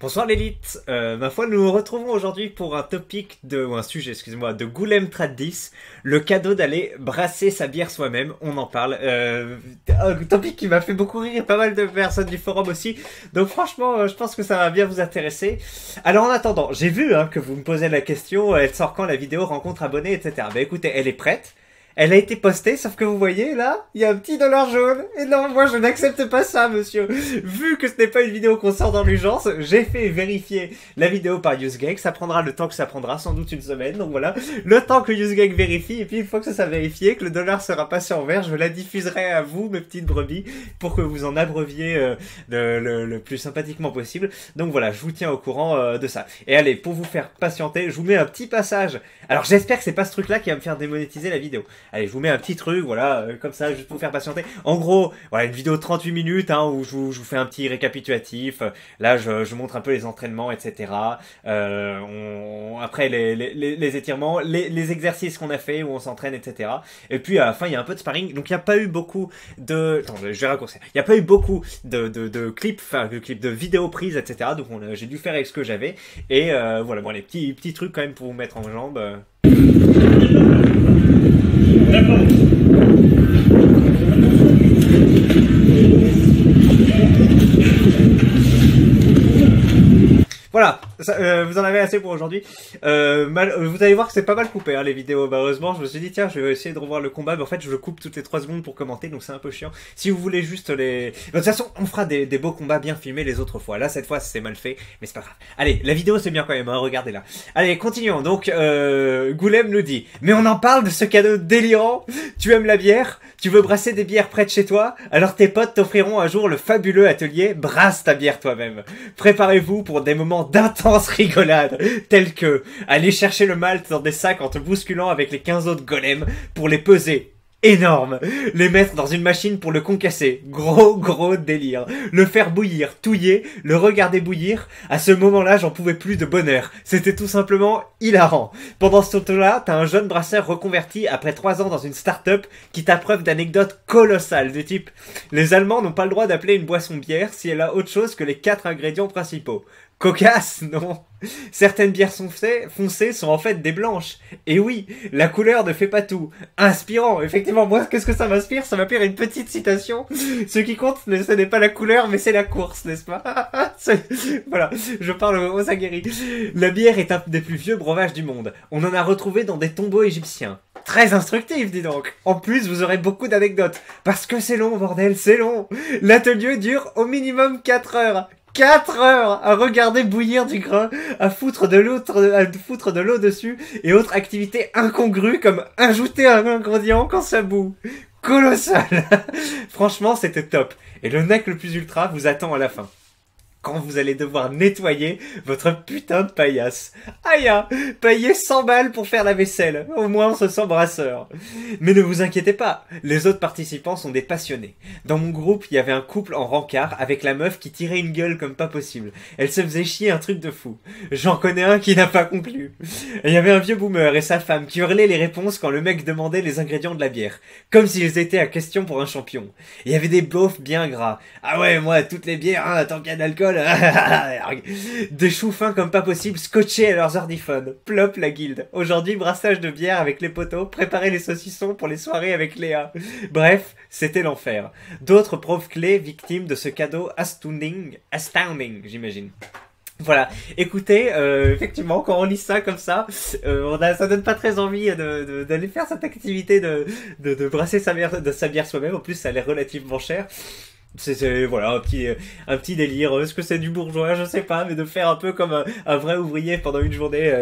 Bonsoir l'élite, ma foi nous nous retrouvons aujourd'hui pour un topic ou un sujet, excusez-moi, de Goulem Trad 10, le cadeau d'aller brasser sa bière soi-même, on en parle, un topic qui m'a fait beaucoup rire et pas mal de personnes du forum aussi, donc franchement je pense que ça va bien vous intéresser. Alors en attendant, j'ai vu que vous me posez la question, elle sort quand la vidéo rencontre abonnés, etc. Bah écoutez, elle est prête. Elle a été postée, sauf que vous voyez, là, il y a un petit dollar jaune. Et non, moi, je n'accepte pas ça, monsieur. Vu que ce n'est pas une vidéo qu'on sort dans l'urgence, j'ai fait vérifier la vidéo par UseGag. Ça prendra le temps que ça prendra, sans doute une semaine. Donc voilà, le temps que UseGag vérifie. Et puis, une fois que ça sera vérifié, que le dollar sera passé en vert, je la diffuserai à vous, mes petites brebis, pour que vous en abreuviez le plus sympathiquement possible. Donc voilà, je vous tiens au courant de ça. Et allez, pour vous faire patienter, je vous mets un petit passage. Alors, j'espère que c'est pas ce truc-là qui va me faire démonétiser la vidéo. Allez, je vous mets un petit truc, voilà, comme ça, juste pour vous faire patienter. En gros, voilà, une vidéo de 38 minutes, où je vous fais un petit récapitulatif. Là, je montre un peu les entraînements, etc. Après, les étirements, les exercices qu'on a fait, où on s'entraîne, etc. Et puis, à la fin, il y a un peu de sparring. Donc, il n'y a pas eu beaucoup de... Attends, je vais raccourcir. Il n'y a pas eu beaucoup de clips, de vidéos prises, etc. Donc, j'ai dû faire avec ce que j'avais. Et voilà, bon, les petits trucs quand même pour vous mettre en jambe. D'accord. Voilà, vous en avez assez pour aujourd'hui. Vous allez voir que c'est pas mal coupé les vidéos. Malheureusement, je me suis dit tiens, je vais essayer de revoir le combat, mais en fait je le coupe toutes les 3 secondes pour commenter, donc c'est un peu chiant. Si vous voulez juste les... De toute façon, on fera des beaux combats bien filmés les autres fois. Là, cette fois, c'est mal fait, mais c'est pas grave. Allez, la vidéo c'est bien quand même, regardez-la. Allez, continuons. Donc, Goulem nous dit, mais on en parle de ce cadeau délirant. Tu aimes la bière? Tu veux brasser des bières près de chez toi? Alors tes potes t'offriront un jour le fabuleux atelier Brasse ta bière toi-même. Préparez-vous pour des moments d'intense rigolade, tels que aller chercher le malt dans des sacs en te bousculant avec les 15 autres golems pour les peser. Énorme. Les mettre dans une machine pour le concasser. Gros délire. Le faire bouillir, touiller, le regarder bouillir. À ce moment-là, j'en pouvais plus de bonheur. C'était tout simplement hilarant. Pendant ce temps-là, t'as un jeune brasseur reconverti après 3 ans dans une start-up qui t'abreuve d'anecdotes colossales du type les Allemands n'ont pas le droit d'appeler une boisson bière si elle a autre chose que les 4 ingrédients principaux. Cocasse, non. Certaines bières foncées sont en fait des blanches. Et oui, la couleur ne fait pas tout. Inspirant, effectivement, moi, qu'est-ce que ça m'inspire? Ça m'inspire une petite citation. Ce qui compte, ce n'est pas la couleur, mais c'est la course, n'est-ce pas? Voilà, je parle aux aguerris. La bière est un des plus vieux breuvages du monde. On en a retrouvé dans des tombeaux égyptiens. Très instructif, dis donc. En plus, vous aurez beaucoup d'anecdotes. Parce que c'est long, bordel, c'est long. L'atelier dure au minimum 4 heures. 4 heures à regarder bouillir du grain, à foutre de l'eau dessus, et autres activités incongrues comme ajouter un ingrédient quand ça bout. Colossal. Franchement, c'était top. Et le mec le plus ultra vous attend à la fin. Quand vous allez devoir nettoyer votre putain de paillasse. Aïe, payer 100 balles pour faire la vaisselle. Au moins on se sent brasseur. Mais ne vous inquiétez pas, les autres participants sont des passionnés. Dans mon groupe, il y avait un couple en rencard avec la meuf qui tirait une gueule comme pas possible. Elle se faisait chier un truc de fou. J'en connais un qui n'a pas conclu. Il y avait un vieux boomer et sa femme qui hurlaient les réponses quand le mec demandait les ingrédients de la bière. Comme s'ils étaient à question pour un champion. Il y avait des beaufs bien gras. Ah ouais, moi, toutes les bières, tant qu'il y a d'alcool... Des choux fins comme pas possible, scotchés à leurs ordiphones. Plop la guilde. Aujourd'hui, brassage de bière avec les poteaux, préparer les saucissons pour les soirées avec Léa. Bref, c'était l'enfer. D'autres profs clés victimes de ce cadeau astounding, j'imagine. Voilà, écoutez, effectivement, quand on lit ça comme ça, ça donne pas très envie d'aller faire cette activité de brasser sa bière soi-même. En plus, ça a l'air relativement cher. C'est voilà un petit délire. Est-ce que c'est du bourgeois? Je sais pas, mais de faire un peu comme un vrai ouvrier pendant une journée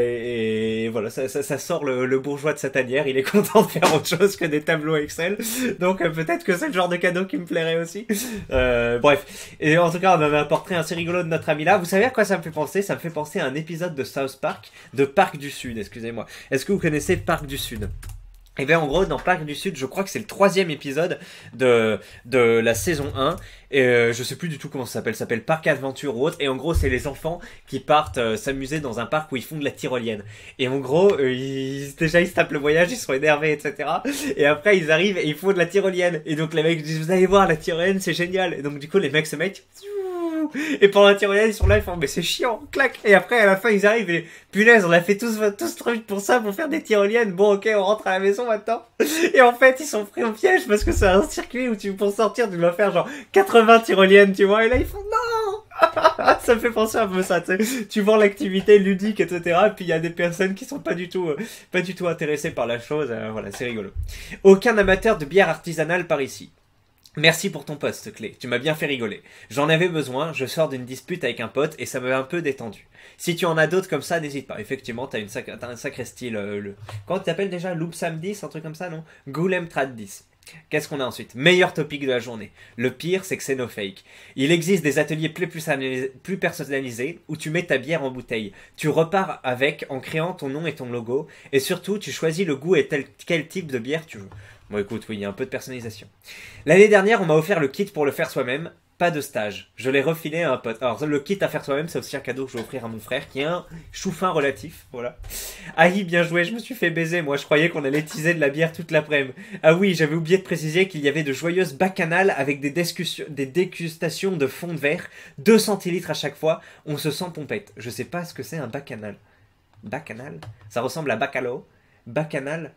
et voilà, ça sort le bourgeois de sa tanière. Il est content de faire autre chose que des tableaux Excel. Donc peut-être que c'est le genre de cadeau qui me plairait aussi. Bref, et en tout cas, on avait un portrait assez rigolo de notre ami là. Vous savez à quoi ça me fait penser? Ça me fait penser à un épisode de South Park, de Parc du Sud. Excusez-moi. Est-ce que vous connaissez Parc du Sud? Et bien en gros dans Parc du Sud, je crois que c'est le 3e épisode de la saison 1 et je sais plus du tout comment ça s'appelle Parc Aventure ou autre, et en gros c'est les enfants qui partent s'amuser dans un parc où ils font de la tyrolienne, et en gros déjà ils se tapent le voyage, ils sont énervés, etc. Et après ils arrivent et ils font de la tyrolienne, et donc les mecs disent vous allez voir la tyrolienne c'est génial, et donc du coup les mecs se mettent vous. Et pendant la tyrolienne, ils sont là, ils font, mais c'est chiant, clac. Et après, à la fin, ils arrivent et, punaise, on a fait tous trop vite pour ça, pour faire des tyroliennes. Bon, ok, on rentre à la maison maintenant. Et en fait, ils sont pris au piège parce que c'est un circuit où pour sortir, tu dois faire genre 80 tyroliennes, tu vois. Et là, ils font, non! Ça me fait penser un peu ça, tu sais. Tu vends l'activité ludique, etc. Et puis il y a des personnes qui sont pas du tout intéressées par la chose. Voilà, c'est rigolo. Aucun amateur de bière artisanale par ici. Merci pour ton post, Clé. Tu m'as bien fait rigoler. J'en avais besoin, je sors d'une dispute avec un pote et ça m'a un peu détendu. Si tu en as d'autres comme ça, n'hésite pas. Effectivement, t'as un sacré style. Comment tu t'appelles déjà? Loop Sam 10, un truc comme ça, non? Goulem Trad 10. Qu'est-ce qu'on a ensuite? Meilleur topic de la journée. Le pire, c'est que c'est no fake. Il existe des ateliers plus personnalisés où tu mets ta bière en bouteille. Tu repars avec en créant ton nom et ton logo. Et surtout, tu choisis le goût et quel type de bière tu veux. Bon écoute, oui, il y a un peu de personnalisation. L'année dernière, on m'a offert le kit pour le faire soi-même. Pas de stage. Je l'ai refilé à un pote. Alors, le kit à faire soi-même, c'est aussi un cadeau que je vais offrir à mon frère, qui est un chou-fin relatif, voilà. Aïe, bien joué, je me suis fait baiser, moi, je croyais qu'on allait teaser de la bière toute l'après-midi. Ah oui, j'avais oublié de préciser qu'il y avait de joyeuses bacchanales avec des dégustations de fond de verre, 2 centilitres à chaque fois, on se sent pompette. Je sais pas ce que c'est un bacchanal. Bacchanal? Ça ressemble à bacalo. Bacchanal?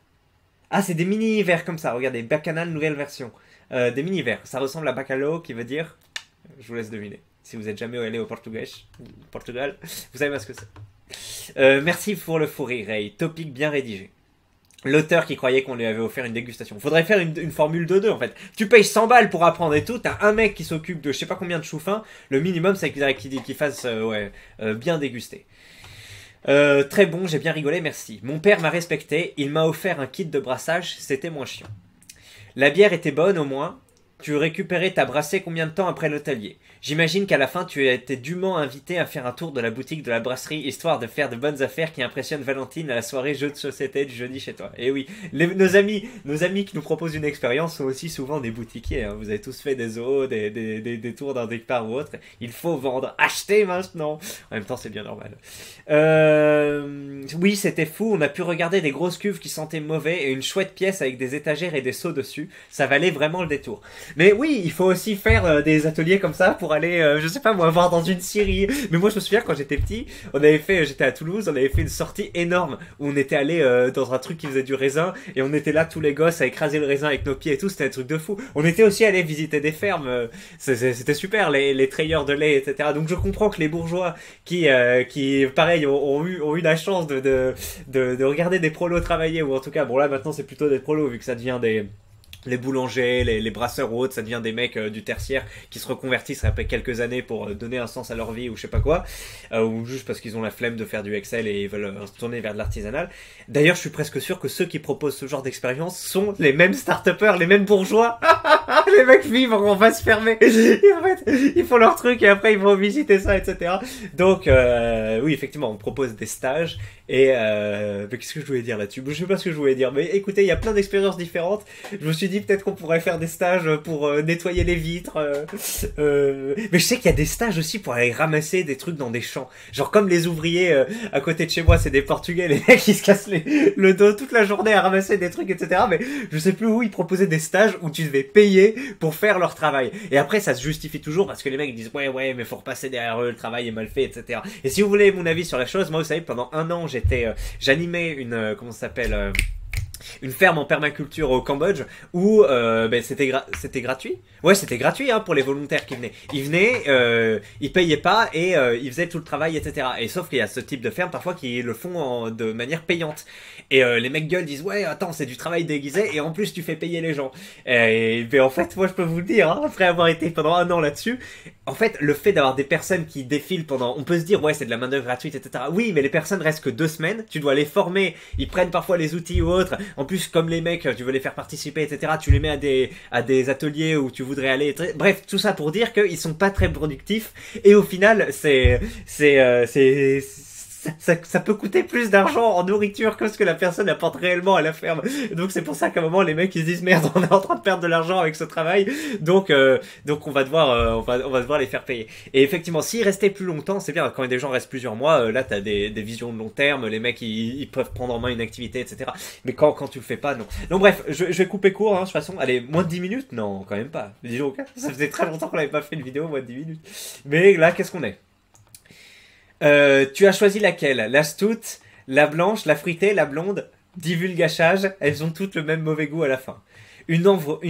Ah, c'est des mini-verres comme ça, regardez, bacchanal nouvelle version. Des mini-verres, ça ressemble à bacalo, qui veut dire... Je vous laisse deviner. Si vous n'êtes jamais allé au Portugal, vous savez pas ce que c'est. Merci pour le fou rire, Ray. Topic bien rédigé. L'auteur qui croyait qu'on lui avait offert une dégustation. Faudrait faire une formule de 2 en fait. Tu payes 100 balles pour apprendre et tout. T'as un mec qui s'occupe de je sais pas combien de chou-fin. Le minimum c'est qu'il fasse bien déguster. Très bon, j'ai bien rigolé, merci. Mon père m'a respecté. Il m'a offert un kit de brassage. C'était moins chiant. La bière était bonne au moins. Tu récupérais ta brassée combien de temps après l'hôtelier? J'imagine qu'à la fin, tu as été dûment invité à faire un tour de la boutique de la brasserie, histoire de faire de bonnes affaires qui impressionnent Valentine à la soirée jeu de société du jeudi chez toi. Et oui, nos amis qui nous proposent une expérience sont aussi souvent des boutiquiers. Hein. Vous avez tous fait des zoos, des tours dans des parts ou autre. Il faut vendre, acheter maintenant. En même temps, c'est bien normal. Oui, c'était fou. On a pu regarder des grosses cuves qui sentaient mauvais et une chouette pièce avec des étagères et des seaux dessus. Ça valait vraiment le détour. Mais oui, il faut aussi faire des ateliers comme ça pour aller, je sais pas moi, voir dans une scierie. Mais moi je me souviens quand j'étais petit, j'étais à Toulouse, on avait fait une sortie énorme où on était allé dans un truc qui faisait du raisin et on était là tous les gosses à écraser le raisin avec nos pieds et tout, c'était un truc de fou. On était aussi allé visiter des fermes, c'était super, les trayeurs de lait, etc. Donc je comprends que les bourgeois qui pareil, ont eu la chance de regarder des prolos travailler, ou en tout cas, bon là maintenant c'est plutôt des prolos vu que ça devient les boulangers, les brasseurs ou autres, ça devient des mecs du tertiaire qui se reconvertissent après quelques années pour donner un sens à leur vie ou je sais pas quoi, ou juste parce qu'ils ont la flemme de faire du Excel et ils veulent se tourner vers de l'artisanal. D'ailleurs, je suis presque sûr que ceux qui proposent ce genre d'expérience sont les mêmes start-upers, les mêmes bourgeois. Les mecs vivent en vase fermé. Et en fait, ils font leur truc et après ils vont visiter ça, etc. Donc, oui, effectivement, on propose des stages. Et mais qu'est-ce que je voulais dire là-dessus? Je sais pas ce que je voulais dire, mais écoutez, il y a plein d'expériences différentes. Je me suis dit peut-être qu'on pourrait faire des stages pour nettoyer les vitres. Mais je sais qu'il y a des stages aussi pour aller ramasser des trucs dans des champs. Genre comme les ouvriers à côté de chez moi, c'est des Portugais, les mecs qui se cassent le dos toute la journée à ramasser des trucs, etc. Mais je sais plus où ils proposaient des stages où tu devais payer pour faire leur travail. Et après, ça se justifie toujours parce que les mecs disent ouais, mais faut repasser derrière eux, le travail est mal fait, etc. Et si vous voulez mon avis sur la chose, moi vous savez, pendant un an, j'animais une comment ça s'appelle une ferme en permaculture au Cambodge où c'était gratuit. Ouais, c'était gratuit hein, pour les volontaires qui venaient. Ils venaient, ils payaient pas et ils faisaient tout le travail, etc. Et sauf qu'il y a ce type de ferme parfois qui le font de manière payante. Et les mecs gueulent, disent ouais, attends, c'est du travail déguisé et en plus tu fais payer les gens. Et en fait, moi je peux vous le dire, hein, après avoir été pendant un an là-dessus, en fait, le fait d'avoir des personnes qui défilent pendant, on peut se dire ouais, c'est de la main d'œuvre gratuite, etc. Oui, mais les personnes restent que 2 semaines. Tu dois les former. Ils prennent parfois les outils ou autres. En plus, comme les mecs, tu veux les faire participer, etc. Tu les mets à des ateliers où tu voudrais aller. Bref, tout ça pour dire qu'ils sont pas très productifs. Et au final, c'est ça peut coûter plus d'argent en nourriture que ce que la personne apporte réellement à la ferme. Donc c'est pour ça qu'à un moment les mecs ils se disent merde, on est en train de perdre de l'argent avec ce travail, donc on va devoir les faire payer. Et effectivement, s'ils restaient plus longtemps, c'est bien. Quand des gens restent plusieurs mois, là t'as des visions de long terme, les mecs ils peuvent prendre en main une activité, etc. Mais quand tu le fais pas, non. Donc bref, je vais couper court, hein, de toute façon. Allez, moins de 10 minutes? Non, quand même pas. Dis donc, ça faisait très longtemps qu'on n'avait pas fait une vidéo moins de 10 minutes. Mais là, qu'est-ce qu'on est? Tu as choisi laquelle? La stout, la blanche, la fruitée, la blonde? Divulgachage, elles ont toutes le même mauvais goût à la fin. Une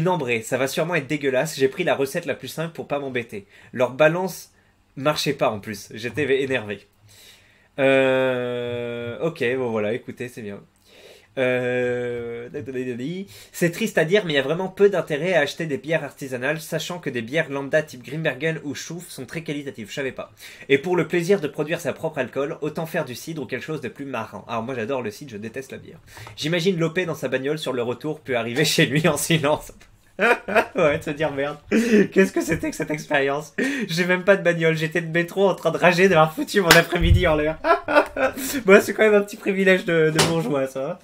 ambrée, ça va sûrement être dégueulasse, j'ai pris la recette la plus simple pour pas m'embêter. Leur balance marchait pas en plus, j'étais énervé. Ok, bon voilà, écoutez, c'est bien. C'est triste à dire, mais il y a vraiment peu d'intérêt à acheter des bières artisanales, sachant que des bières lambda type Grimbergen ou Chouf sont très qualitatives, je savais pas. Et pour le plaisir de produire sa propre alcool, autant faire du cidre ou quelque chose de plus marrant. Alors moi j'adore le cidre, je déteste la bière. J'imagine Lopé dans sa bagnole sur le retour peut arriver chez lui en silence. Ouais, de se dire merde. Qu'est-ce que c'était que cette expérience? J'ai même pas de bagnole, j'étais de métro en train de rager d'avoir foutu mon après-midi en l'air. Bon, c'est quand même un petit privilège de bourgeois, ça.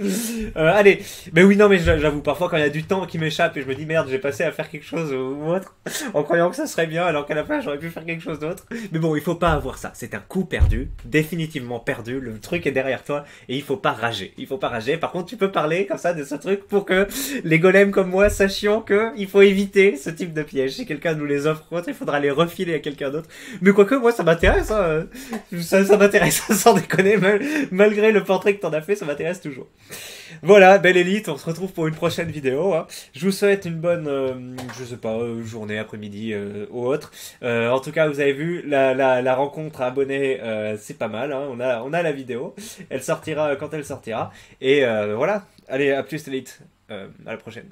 Allez, mais oui, non, mais j'avoue, parfois quand il y a du temps qui m'échappe et je me dis merde, j'ai passé à faire quelque chose ou autre, en croyant que ça serait bien, alors qu'à la fin j'aurais pu faire quelque chose d'autre. Mais bon, il faut pas avoir ça. C'est un coup perdu, définitivement perdu. Le truc est derrière toi et il faut pas rager. Il faut pas rager. Par contre, tu peux parler comme ça de ce truc pour que les golems comme moi sachions que il faut éviter ce type de piège. Si quelqu'un nous les offre, il faudra les refiler à quelqu'un d'autre. Mais quoique, moi, ça m'intéresse. Hein. Ça m'intéresse, sans déconner. Malgré le portrait que t'en as fait, ça m'intéresse toujours. Voilà, belle élite. On se retrouve pour une prochaine vidéo. Hein. Je vous souhaite une bonne, je sais pas, journée, après-midi ou autre. En tout cas, vous avez vu, la rencontre à abonnés, c'est pas mal. Hein. On a la vidéo. Elle sortira quand elle sortira. Et voilà. Allez, à plus, élite. À la prochaine.